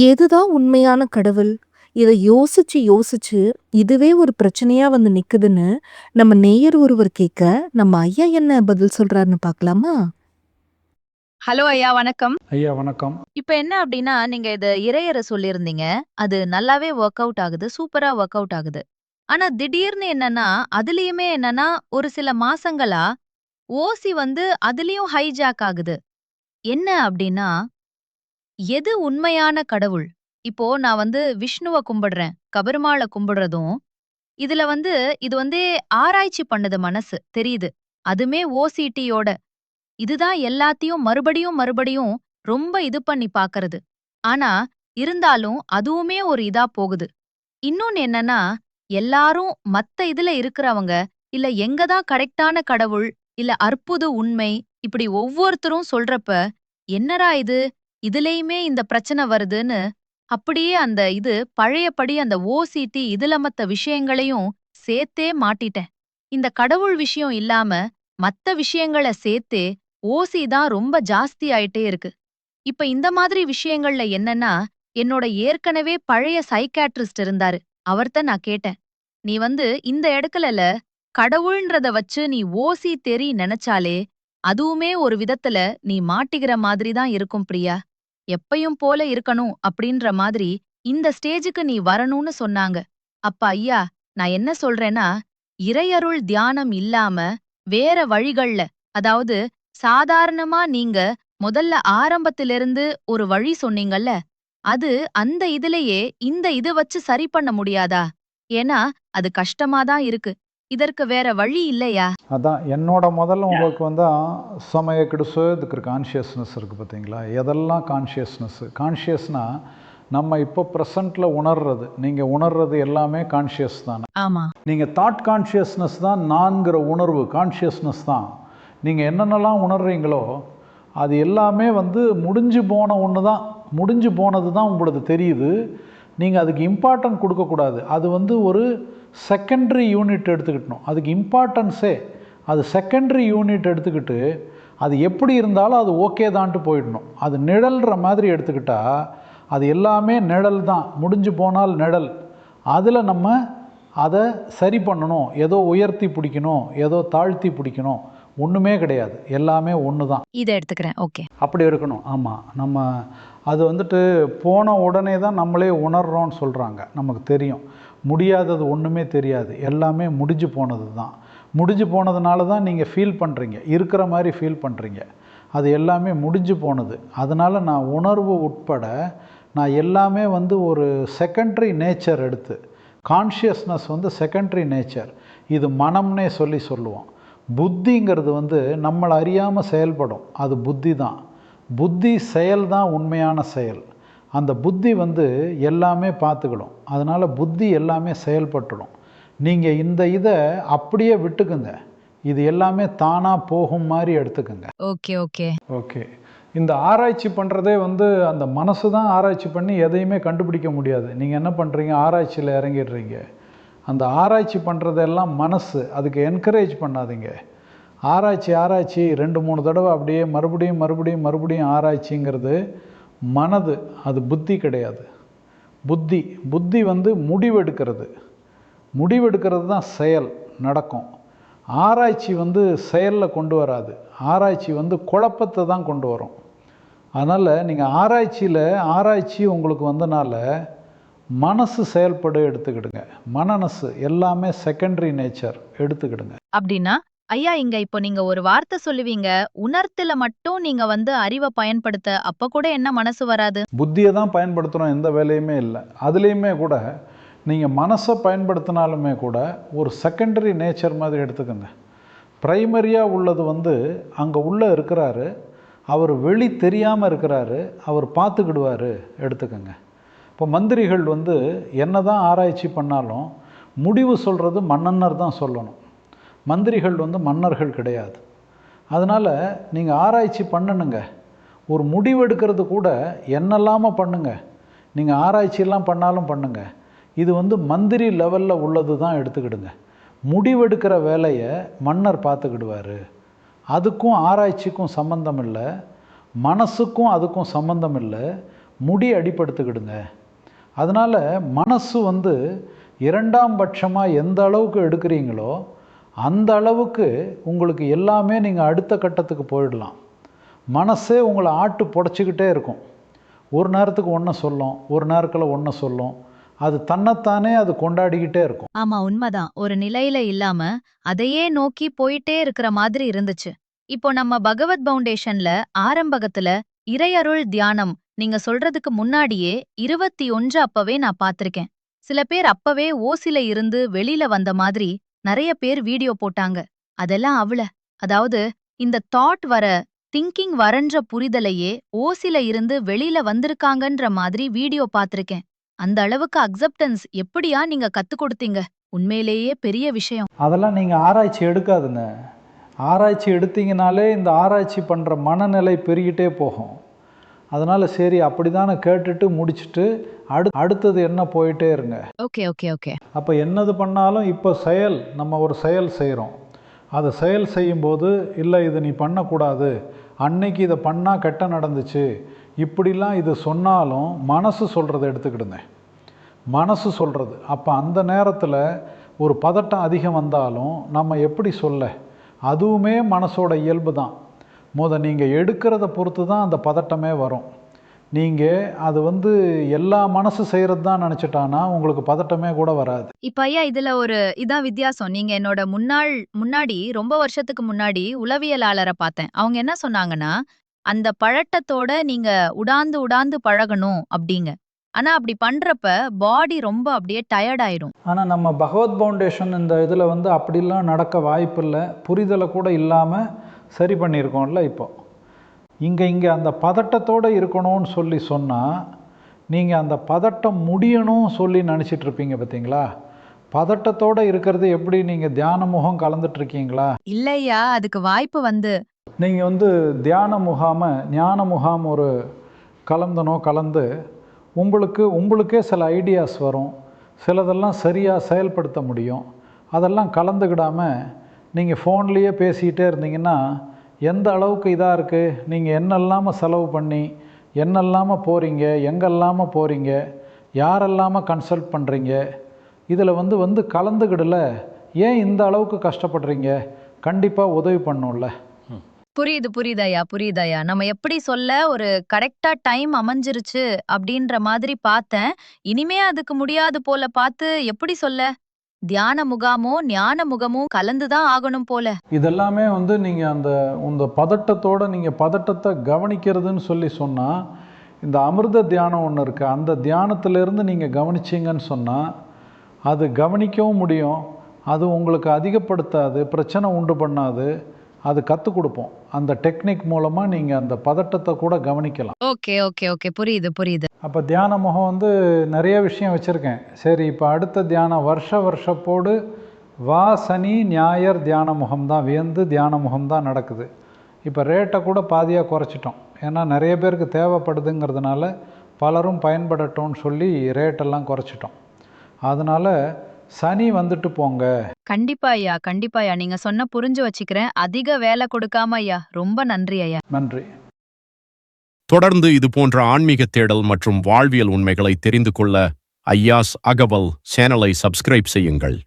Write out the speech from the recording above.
எதுதான் உண்மையான கடவுள்? இத யோசிச்சு, யோசிச்சு இதுவே ஒரு பிரச்சனையா வந்து நிக்குதுன்னு நம்ம நேயர் ஒருவர் கேட்க, நம்ம ஐயா என்ன பதில் சொல்றாருன்னு பார்க்கலாமா? ஹலோ ஐயா, வணக்கம். ஐயா வணக்கம். இப்ப என்ன அப்டின்னா, நீங்க இத இறையற சொல்லியிருந்தீங்க. அது நல்லாவே வொர்க் அவுட் ஆகுது. சூப்பரா வொர்க் அவுட் ஆகுது. ஆனா திடீர்னு என்னன்னா, அதுலயுமே என்னன்னா, ஒரு சில மாசங்களா ஓசி வந்து அதுலயும் ஹைஜாக் ஆகுது. என்ன அப்டின்னா, எது உண்மையான கடவுள்? இப்போ நான் வந்து விஷ்ணுவ கும்பிடுறேன். கபெருமாள கும்பிடுறதும், இதுல வந்து இது வந்து ஆராய்ச்சி பண்ணுது மனசு. தெரியுது. அதுமே ஓசிடியோட இதுதான் எல்லாத்தையும் மறுபடியும் மறுபடியும் ரொம்ப இது பண்ணி பாக்கறது. ஆனா, இருந்தாலும் அதுவுமே ஒரு இதா போகுது. இன்னொன்னு என்னன்னா, எல்லாரும் மத்த இதுல இருக்கிறவங்க, இல்ல எங்க தான் கரெக்ட்டான கடவுள், இல்ல அற்புத உண்மை, இப்படி ஒவ்வொருத்தரும் சொல்றப்ப, என்னடா இது? இதுலயுமே இந்த பிரச்சனை வருதுன்னு, அப்படியே அந்த இது பழையபடி அந்த ஓசிடி இதுல மத்த விஷயங்களையும் சேர்த்தே மாட்டிட்டேன். இந்த கடவுள் விஷயம் இல்லாம, மத்த விஷயங்கள சேர்த்தே ஓசி தான் ரொம்ப ஜாஸ்தி ஆயிட்டே இருக்கு. இப்ப இந்த மாதிரி விஷயங்கள்ல என்னன்னா, என்னோட ஏற்கனவே பழைய சைக்கியாட்ரிஸ்ட் இருந்தாரு. அவர்ட்ட நான் கேட்டேன். "நீ வந்து இந்த இடத்துலல கடவுள்ன்றத வச்சு நீ ஓசி தெறி நெனச்சாலே, அதுவுமே ஒரு விதத்துல நீ மாட்டிக்கிற மாதிரி தான் இருக்கும் பிரியா. எப்பயும் போல இருக்கணும் அப்படின்ற மாதிரி இந்த ஸ்டேஜுக்கு நீ வரணும்னு சொன்னாங்க. அப்ப ஐயா, நான் என்ன சொல்றேன்னா, இறையருள் தியானம் இல்லாம வேற வழிகள்ல, அதாவது சாதாரணமா நீங்க முதல்ல ஆரம்பத்திலிருந்து ஒரு வழி சொன்னீங்கல்ல, அது அந்த இதுலயே இந்த இத வச்சு சரி பண்ண முடியாதா? ஏன்னா, அது கஷ்டமா தான் இருக்கு. இதற்கு வேற வழி இல்லையா? அதான் என்னோட முதல்ல உங்களுக்கு வந்து சமயக்கிடு சுயத்துக்கு கான்ஷியஸ்னஸ் இருக்குது பார்த்தீங்களா? எதெல்லாம் கான்ஷியஸ்னஸ்ஸு? கான்ஷியஸ்னால் நம்ம இப்போ ப்ரெசண்ட்டில் உணர்றது. நீங்கள் உணர்றது எல்லாமே கான்ஷியஸ் தானே. ஆமா. நீங்கள் தாட் கான்ஷியஸ்னஸ் தான் நான்கிற உணர்வு கான்ஷியஸ்னஸ் தான். நீங்கள் என்னென்னலாம் உணர்றீங்களோ அது எல்லாமே வந்து முடிஞ்சு போன ஒன்று தான். முடிஞ்சு போனது தான் உங்களுக்கு தெரியுது. நீங்கள் அதுக்கு இம்பார்ட்டன்ட் கொடுக்கக்கூடாது. அது வந்து ஒரு செகண்டரி யூனிட் எடுத்துக்கிட்டணும். அதுக்கு இம்பார்ட்டன்ஸே அது செகண்டரி யூனிட் எடுத்துக்கிட்டு அது எப்படி இருந்தாலும் அது ஓகே தான்ட்டு போயிடணும். அது நிழல்ற மாதிரி எடுத்துக்கிட்டா அது எல்லாமே நிழல் தான். முடிஞ்சு போனால் நிழல். அதில் நம்ம அதை சரி பண்ணணும், ஏதோ உயர்த்தி பிடிக்கணும், ஏதோ தாழ்த்தி பிடிக்கணும், ஒன்றுமே கிடையாது. எல்லாமே ஒன்று தான். இத எடுத்துக்கிறேன். ஓகே. அப்படி இருக்கணும். ஆமாம். நம்ம அது வந்துட்டு போன உடனே தான் நம்மளே உணர்றோன்னு சொல்கிறாங்க. நமக்கு தெரியும். முடியாதது ஒன்றுமே தெரியாது. எல்லாமே முடிஞ்சு போனது தான். முடிஞ்சு போனதுனால தான் நீங்கள் ஃபீல் பண்ணுறீங்க. இருக்கிற மாதிரி ஃபீல் பண்ணுறீங்க. அது எல்லாமே முடிஞ்சு போனது. அதனால் நான் உணர்வு உட்பட நான் எல்லாமே வந்து ஒரு செகண்டரி நேச்சர் எடுத்து, கான்ஷியஸ்னஸ் வந்து செகண்டரி நேச்சர். இது மனம்னே சொல்லுவோம். புத்திங்கிறது வந்து நம்மளை அறியாமல் செயல்படும். அது புத்தி தான். புத்தி செயல் தான் உண்மையான செயல். அந்த புத்தி வந்து எல்லாமே பார்த்துக்கிடும். அதனால் புத்தி எல்லாமே செயல்பட்டுடும். நீங்கள் இந்த இதை அப்படியே விட்டுக்குங்க. இது எல்லாமே தானாக போகும் மாதிரி எடுத்துக்கோங்க. Okay, okay. ஓகே. இந்த ஆராய்ச்சி பண்ணுறதே வந்து அந்த மனசு தான் ஆராய்ச்சி பண்ணி எதையுமே கண்டுபிடிக்க முடியாது. நீங்கள் என்ன பண்ணுறீங்க? ஆராய்ச்சியில் இறங்கிடுறீங்க. அந்த ஆராய்ச்சி பண்ணுறதெல்லாம் மனசு. அதுக்கு என்கரேஜ் பண்ணாதீங்க. ஆராய்ச்சி 2-3 தடவை அப்படியே மறுபடியும் ஆராய்ச்சிங்கிறது மனது. அது புத்தி கிடையாது. புத்தி வந்து முடிவெடுக்கிறது தான் செயல் நடக்கும். ஆராய்ச்சி வந்து செயலில் கொண்டு வராது. ஆராய்ச்சி வந்து குழப்பத்தை தான் கொண்டு வரும். அதனால் நீங்கள் ஆராய்ச்சி உங்களுக்கு வந்தனால மனசு செயல்பட எடுத்துக்கிடுங்க. மனசு எல்லாமே செகண்டரி நேச்சர் எடுத்துக்கிடுங்க. அப்படின்னா, ஐயா இங்க இப்போ நீங்க ஒரு வார்த்தை சொல்லுவீங்க. உணர்த்துல மட்டும் நீங்க வந்து அறிவ பயன்படுத்த, அப்ப கூட என்ன மனசு வராது? புத்தியை தான் பயன்படுத்துகிறோம். எந்த வேலையுமே இல்லை. அதுலேயுமே கூட நீங்கள் மனசை பயன்படுத்தினாலுமே கூட ஒரு செகண்டரி நேச்சர் மாதிரி எடுத்துக்கோங்க. ப்ரைமரியாக உள்ளது வந்து அங்கே உள்ளே இருக்கிறாரு. அவர் வெளி தெரியாமல் இருக்கிறாரு. அவர் பார்த்துக்கிடுவார் எடுத்துக்கோங்க. இப்போ மந்திரிகள் வந்து என்ன தான் ஆராய்ச்சி பண்ணாலும் முடிவு சொல்கிறது மன்னனர் தான் சொல்லணும். மந்திரிகள் வந்து மன்னர்கள் கிடையாது. அதனால் நீங்கள் ஆராய்ச்சி பண்ணணுங்க. ஒரு முடிவெடுக்கிறது கூட என்னெல்லாம பண்ணுங்க. நீங்கள் ஆராய்ச்சியெல்லாம் பண்ணாலும் பண்ணுங்க. இது வந்து மந்திரி லெவலில் உள்ளது தான் எடுத்துக்கிடுங்க. முடிவெடுக்கிற வேலையை மன்னர் பார்த்துக்கிடுவார். அதுக்கும் ஆராய்ச்சிக்கும் சம்பந்தம் இல்லை. மனசுக்கும் அதுக்கும் சம்பந்தம் இல்லை. முடி அடிப்படுத்துக்கிடுங்க. அதனால் மனசு வந்து 2ஆம் பட்சமாக எந்த அளவுக்கு எடுக்கிறீங்களோ அந்த அளவுக்கு உங்களுக்கு எல்லாமே நீங்கள் அடுத்த கட்டத்துக்கு போயிடலாம். மனசே உங்களை ஆட்டு புடைச்சிக்கிட்டே இருக்கும். ஒரு நேரத்துக்கு ஒன்றை சொல்லும், ஒரு நேரத்தில் ஒன்றை சொல்லும். அது தன்னைத்தானே அது கொண்டாடிக்கிட்டே இருக்கும். ஆமா உண்மைதான். ஒரு நிலையில இல்லாம அதையே நோக்கி போயிட்டே இருக்கிற மாதிரி இருந்துச்சு. இப்போ நம்ம பகவத் பவுண்டேஷன்ல ஆரம்பகத்துல இறையருள் தியானம் நீங்க சொல்றதுக்கு முன்னாடியே 21 அப்பவே நான் பார்த்திருக்கேன். சில பேர் அப்பவே ஓசில இருந்து வெளியில வந்த மாதிரி நிறைய பேர் வீடியோ போட்டாங்க. அதெல்லாம் அதாவது இந்த தாட் திங்கிங் வரன்ற புரிதலையே ஓசில இருந்து வெளியில வந்திருக்காங்கன்ற மாதிரி வீடியோ பார்த்திருக்கேன். அந்த அளவுக்கு அக்செப்டன்ஸ் எப்படியா நீங்க கத்து கொடுத்தீங்க? உண்மையிலேயே பெரிய விஷயம். அதெல்லாம் நீங்கள் ஆராய்ச்சி எடுக்காதுங்க. ஆராய்ச்சி எடுத்தீங்கனாலே இந்த ஆராய்ச்சி பண்ணுற மனநிலை பெருகிட்டே போகும். அதனால் சரி அப்படி தானே கேட்டுட்டு முடிச்சுட்டு அடுத்தது என்ன போயிட்டே இருங்க. Okay okay okay. அப்போ என்னது பண்ணாலும் இப்போ நம்ம ஒரு செயல் செய்கிறோம். அதை செயல் செய்யும்போது இல்லை இது நீ பண்ணக்கூடாது, அன்னைக்கு இதை பண்ணால் கெட்ட நடந்துச்சு, இப்படிலாம் இது சொன்னாலும் மனசு சொல்கிறத எடுத்துக்கிடுங்க. மனசு சொல்கிறது. அப்போ அந்த நேரத்தில் ஒரு பதட்டம் அதிகம் வந்தாலும் நம்ம எப்படி சொல்ல, அதுவுமே மனசோட இயல்பு தான். நீங்கள் எடுக்கிறத பொறுத்து தான் அந்த பதட்டமே வரும். நீங்கள் அது வந்து எல்லா மனசு செய்கிறது தான் நினச்சிட்டானா உங்களுக்கு பதட்டமே கூட வராது. இப்ப ஐயா இதுல இதான் வித்தியாசம். நீங்க என்னோட முன்னாடி ரொம்ப வருஷத்துக்கு முன்னாடி உளவியலாளரை பார்த்தேன். அவங்க என்ன சொன்னாங்கன்னா, அந்த பழட்டத்தோட நீங்க உடாந்து பழகணும் அப்படிங்க. ஆனா அப்படி பண்றப்ப பாடி ரொம்ப அப்படியே டயர்ட் ஆயிடும். ஆனால் நம்ம பகவத் பவுண்டேஷன் இந்த இதில் வந்து அப்படிலாம் நடக்க வாய்ப்பில்லை. புரிதலை கூட இல்லாமல் சரி பண்ணியிருக்கோம்ல. இப்போ இங்கே அந்த பதட்டத்தோடு இருக்கணும்னு சொல்லி சொன்னால் நீங்கள் அந்த பதட்டம் முடியணும் சொல்லி நினச்சிட்ருப்பீங்க பார்த்தீங்களா? பதட்டத்தோடு இருக்கிறது எப்படி நீங்கள் தியான முகம் கலந்துட்ருக்கீங்களா? இல்லையா, அதுக்கு வாய்ப்பு நீங்கள் வந்து தியான ஞான முகாம் ஒரு கலந்து உங்களுக்கே சில ஐடியாஸ் வரும். சிலதெல்லாம் சரியாக செயல்படுத்த முடியும். அதெல்லாம் கலந்துக்கிடாமல் நீங்கள் ஃபோன்லேயே பேசிக்கிட்டே இருந்தீங்கன்னா எந்த அளவுக்கு இதாக இருக்குது. நீங்கள் என்னெல்லாமல் செலவு பண்ணி என்னெல்லாமல் போகிறீங்க, எங்கெல்லாமல் போகிறீங்க, யாரெல்லாமல் கன்சல்ட் பண்ணுறீங்க, இதில் வந்து கலந்துக்கிடல ஏன் இந்த அளவுக்கு கஷ்டப்படுறீங்க? கண்டிப்பாக உதவி பண்ணும்ல. புரியுதாயா. நம்ம எப்படி சொல்ல ஒரு கரெக்டா டைம் அமைஞ்சிருச்சு அப்படின்ற மாதிரி பார்த்தேன். இனிமே அதுக்கு முடியாது போல பார்த்து எப்படி சொல்ல? தியான முகாமோ ஞான முகமும் கலந்துதான் ஆகணும் போல. இதெல்லாமே வந்து நீங்கள் உந்த பதட்டத்தோடு நீங்கள் பதட்டத்தை கவனிக்கிறதுன்னு சொல்லி சொன்னால், இந்த அமிர்த தியானம் ஒன்று இருக்குது. அந்த தியானத்திலேருந்து நீங்கள் கவனிச்சிங்கன்னு சொன்னால் அது கவனிக்கவும் முடியும். அது உங்களுக்கு அதிகப்படுத்தாது, பிரச்சனை உண்டு பண்ணாது. அது கற்றுக் கொடுப்போம். அந்த டெக்னிக் மூலமாக நீங்கள் அந்த பதட்டத்தை கூட கவனிக்கலாம். ஓகே புரியுது. அப்போ தியான முகம் வந்து நிறைய விஷயம் வச்சுருக்கேன். சரி, இப்போ அடுத்த தியானம் வருஷப்போடு சனி ஞாயிறு தியான முகம் தான், வியந்து தியான முகம் தான் நடக்குது. இப்போ ரேட்டை கூட பாதியாக குறைச்சிட்டோம். ஏன்னா நிறைய பேருக்கு தேவைப்படுதுங்கிறதுனால பலரும் பயன்படட்டும்னு சொல்லி ரேட்டெல்லாம் குறைச்சிட்டோம். அதனால் சனி வந்துட்டு போங்க. கண்டிப்பா ஐயா. நீங்க சொன்ன புரிஞ்சு வச்சுக்கிறேன். அதிக வேலை கொடுக்காம ஐயா. ரொம்ப நன்றி ஐயா. நன்றி. தொடர்ந்து இது போன்ற ஆன்மீக தேடல் மற்றும் வாழ்வியல் உண்மைகளை தெரிந்து கொள்ள ஐயாஸ் அகவல் சேனலை சப்ஸ்கிரைப் செய்யுங்கள்.